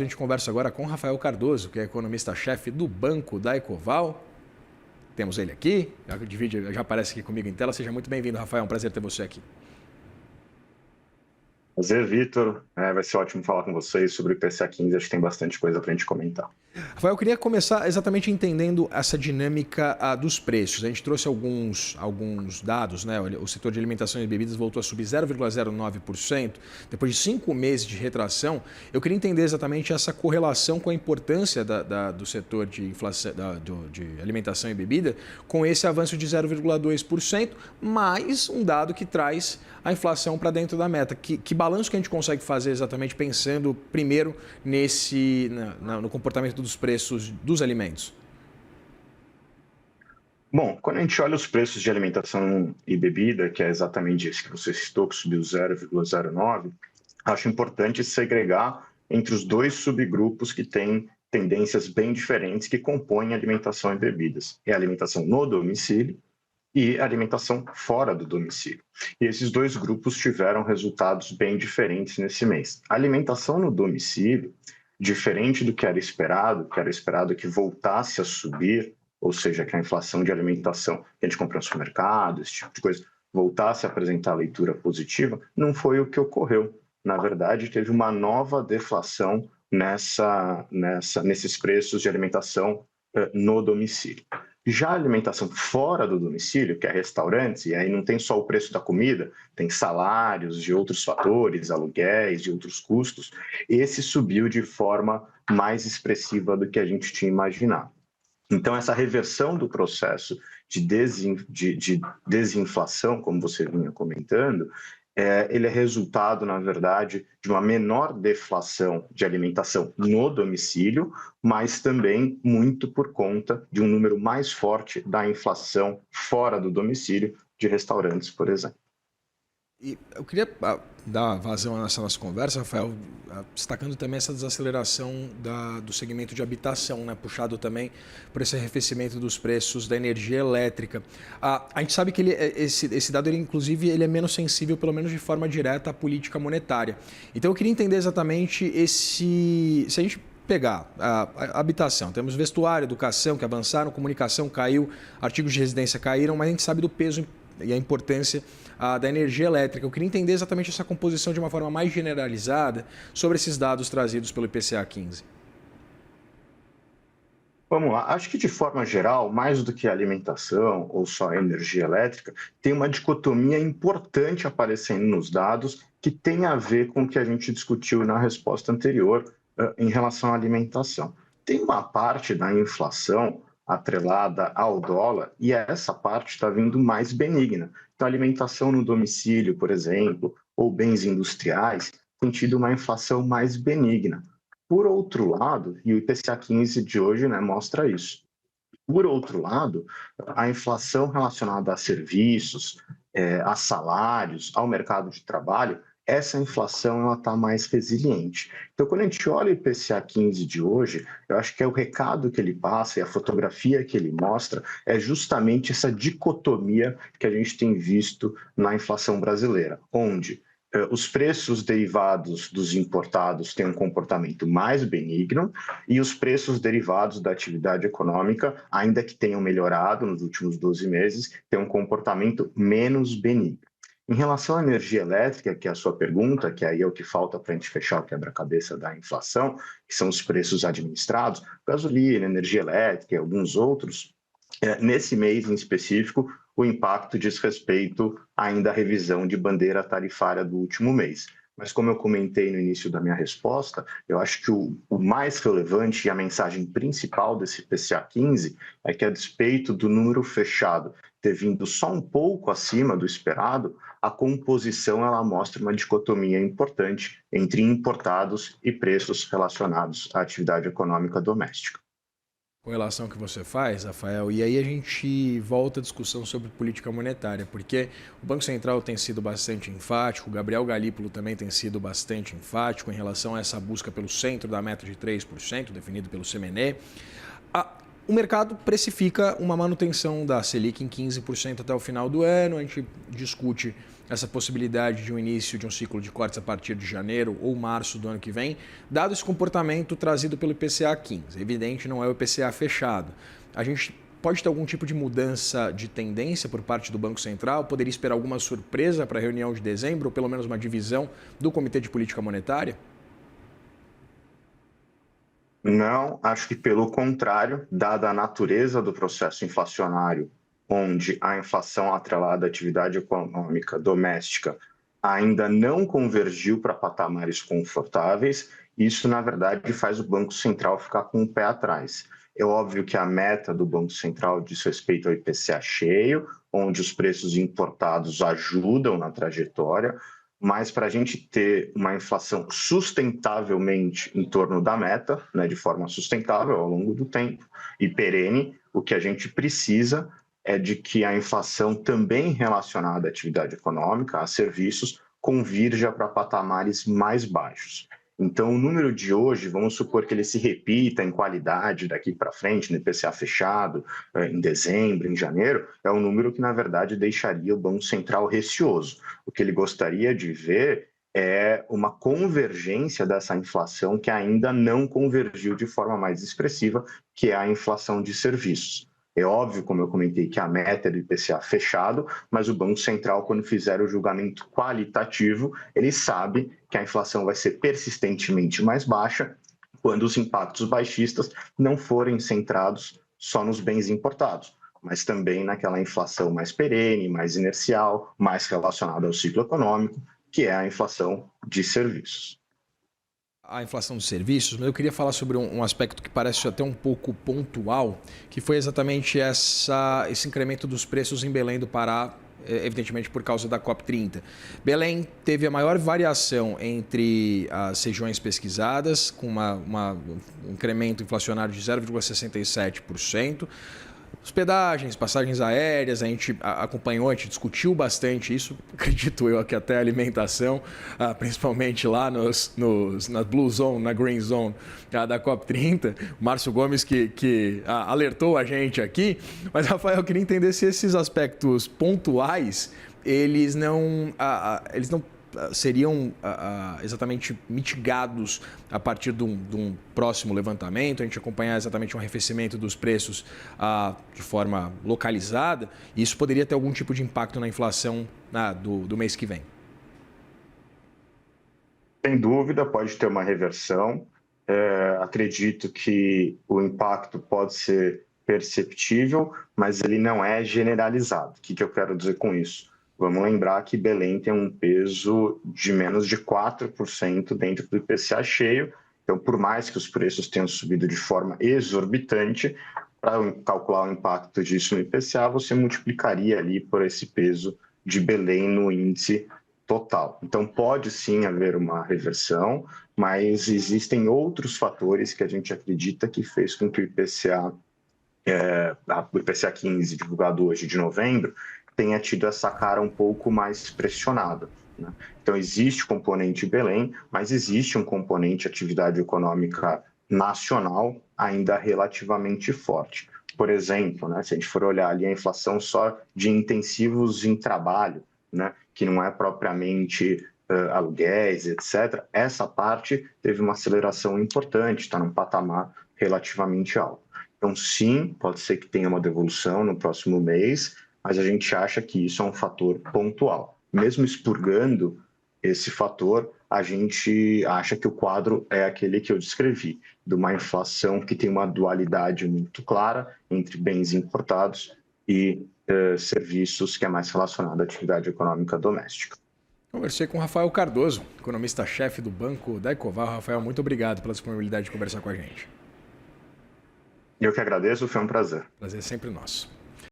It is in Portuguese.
A gente conversa agora com Rafael Cardoso, que é economista-chefe do Banco da Ecoval. Temos ele aqui, já aparece aqui comigo em tela. Seja muito bem-vindo, Rafael. É um prazer ter você aqui. Prazer, Vitor. Vai ser ótimo falar com vocês sobre o IPCA 15. Acho que tem bastante coisa para a gente comentar. Rafael, eu queria começar exatamente entendendo essa dinâmica dos preços. A gente trouxe alguns dados, né? O setor de alimentação e bebidas voltou a subir 0,09%. Depois de 5 meses de retração, eu queria entender exatamente essa correlação com a importância do setor de inflação, de alimentação e bebida com esse avanço de 0,2%, mais um dado que traz a inflação para dentro da meta. Que balanço que a gente consegue fazer exatamente pensando primeiro no comportamento dos preços dos alimentos? Bom, quando a gente olha os preços de alimentação e bebida, que é exatamente isso que você citou, que subiu 0,09, acho importante segregar entre os dois subgrupos que têm tendências bem diferentes que compõem alimentação e bebidas. É a alimentação no domicílio e alimentação fora do domicílio. E esses dois grupos tiveram resultados bem diferentes nesse mês. A alimentação no domicílio, diferente do que era esperado que voltasse a subir, ou seja, que a inflação de alimentação que a gente compra no supermercado, esse tipo de coisa, voltasse a apresentar leitura positiva, não foi o que ocorreu. Na verdade, teve uma nova deflação nesses preços de alimentação no domicílio. Já a alimentação fora do domicílio, que é restaurantes, e aí não tem só o preço da comida, tem salários de outros fatores, aluguéis, de outros custos, esse subiu de forma mais expressiva do que a gente tinha imaginado. Então, essa reversão do processo de desinflação, como você vinha comentando, ele é resultado, na verdade, de uma menor deflação de alimentação no domicílio, mas também muito por conta de um número mais forte da inflação fora do domicílio de restaurantes, por exemplo. E eu queria dar vazão nessa nossa conversa, Rafael, destacando também essa desaceleração do segmento de habitação, né? Puxado também por esse arrefecimento dos preços da energia elétrica. A gente sabe que esse dado, inclusive, ele é menos sensível, pelo menos de forma direta, à política monetária. Então eu queria entender exatamente se a gente pegar a habitação, temos vestuário, educação que avançaram, comunicação caiu, artigos de residência caíram, mas a gente sabe do peso e a importância da energia elétrica. Eu queria entender exatamente essa composição de uma forma mais generalizada sobre esses dados trazidos pelo IPCA 15. Vamos lá, acho que de forma geral, mais do que a alimentação ou só a energia elétrica, tem uma dicotomia importante aparecendo nos dados que tem a ver com o que a gente discutiu na resposta anterior em relação à alimentação. Tem uma parte da inflação atrelada ao dólar, e essa parte está vindo mais benigna. Então, alimentação no domicílio, por exemplo, ou bens industriais, tem tido uma inflação mais benigna. Por outro lado, e o IPCA 15 de hoje, né, mostra isso. Por outro lado, a inflação relacionada a serviços, a salários, ao mercado de trabalho, essa inflação está mais resiliente. Então, quando a gente olha o IPCA 15 de hoje, eu acho que o recado que ele passa e a fotografia que ele mostra é justamente essa dicotomia que a gente tem visto na inflação brasileira, onde os preços derivados dos importados têm um comportamento mais benigno e os preços derivados da atividade econômica, ainda que tenham melhorado nos últimos 12 meses, têm um comportamento menos benigno. Em relação à energia elétrica, que é a sua pergunta, que aí é o que falta para a gente fechar o quebra-cabeça da inflação, que são os preços administrados, gasolina, energia elétrica e alguns outros, nesse mês em específico, o impacto diz respeito ainda à revisão de bandeira tarifária do último mês. Mas como eu comentei no início da minha resposta, eu acho que o mais relevante e a mensagem principal desse IPCA 15 é que, a despeito do número fechado ter vindo só um pouco acima do esperado, a composição ela mostra uma dicotomia importante entre importados e preços relacionados à atividade econômica doméstica. Com relação ao que você faz, Rafael, e aí a gente volta à discussão sobre política monetária, porque o Banco Central tem sido bastante enfático, o Gabriel Galípolo também tem sido bastante enfático em relação a essa busca pelo centro da meta de 3%, definido pelo CMNE. O mercado precifica uma manutenção da Selic em 15% até o final do ano, a gente discute essa possibilidade de um início de um ciclo de cortes a partir de janeiro ou março do ano que vem, dado esse comportamento trazido pelo IPCA 15. Evidente, não é o IPCA fechado. A gente pode ter algum tipo de mudança de tendência por parte do Banco Central? Poderia esperar alguma surpresa para a reunião de dezembro, ou pelo menos uma divisão do Comitê de Política Monetária? Não, acho que pelo contrário, dada a natureza do processo inflacionário, onde a inflação atrelada à atividade econômica doméstica ainda não convergiu para patamares confortáveis, isso, na verdade, faz o Banco Central ficar com o pé atrás. É óbvio que a meta do Banco Central diz respeito ao IPCA cheio, onde os preços importados ajudam na trajetória, mas para a gente ter uma inflação sustentavelmente em torno da meta, né, de forma sustentável ao longo do tempo e perene, o que a gente precisa é de que a inflação também relacionada à atividade econômica, a serviços, convirja para patamares mais baixos. Então, o número de hoje, vamos supor que ele se repita em qualidade daqui para frente, no IPCA fechado, em dezembro, em janeiro, é um número que, na verdade, deixaria o Banco Central receoso. O que ele gostaria de ver é uma convergência dessa inflação que ainda não convergiu de forma mais expressiva, que é a inflação de serviços. É óbvio, como eu comentei, que a meta é do IPCA fechado, mas o Banco Central, quando fizer o julgamento qualitativo, ele sabe que a inflação vai ser persistentemente mais baixa quando os impactos baixistas não forem centrados só nos bens importados, mas também naquela inflação mais perene, mais inercial, mais relacionada ao ciclo econômico, que é a inflação de serviços. A inflação dos serviços, mas eu queria falar sobre um aspecto que parece até um pouco pontual, que foi exatamente esse incremento dos preços em Belém do Pará, evidentemente por causa da COP30. Belém teve a maior variação entre as regiões pesquisadas, com um incremento inflacionário de 0,67%. Hospedagens, passagens aéreas, a gente acompanhou, a gente discutiu bastante isso, acredito eu, que até a alimentação, principalmente lá na Blue Zone, na Green Zone da COP30. Márcio Gomes que alertou a gente aqui, mas, Rafael, eu queria entender se esses aspectos pontuais, eles não seriam exatamente mitigados a partir de um próximo levantamento, a gente acompanhar exatamente um arrefecimento dos preços de forma localizada, e isso poderia ter algum tipo de impacto na inflação do mês que vem? Sem dúvida, pode ter uma reversão. Acredito que o impacto pode ser perceptível, mas ele não é generalizado. O que eu quero dizer com isso? Vamos lembrar que Belém tem um peso de menos de 4% dentro do IPCA cheio. Então, por mais que os preços tenham subido de forma exorbitante, para calcular o impacto disso no IPCA, você multiplicaria ali por esse peso de Belém no índice total. Então, pode sim haver uma reversão, mas existem outros fatores que a gente acredita que fez com que o IPCA 15, divulgado hoje de novembro, tenha tido essa cara um pouco mais pressionada, né? Então, existe o componente Belém, mas existe um componente atividade econômica nacional ainda relativamente forte. Por exemplo, né, se a gente for olhar ali a inflação só de intensivos em trabalho, né, que não é propriamente aluguéis, etc., essa parte teve uma aceleração importante, está num patamar relativamente alto. Então, sim, pode ser que tenha uma devolução no próximo mês, mas a gente acha que isso é um fator pontual. Mesmo expurgando esse fator, a gente acha que o quadro é aquele que eu descrevi, de uma inflação que tem uma dualidade muito clara entre bens importados e serviços, que é mais relacionado à atividade econômica doméstica. Conversei com o Rafael Cardoso, economista-chefe do Banco da Ecoval. Rafael, muito obrigado pela disponibilidade de conversar com a gente. Eu que agradeço, foi um prazer. Prazer sempre nosso.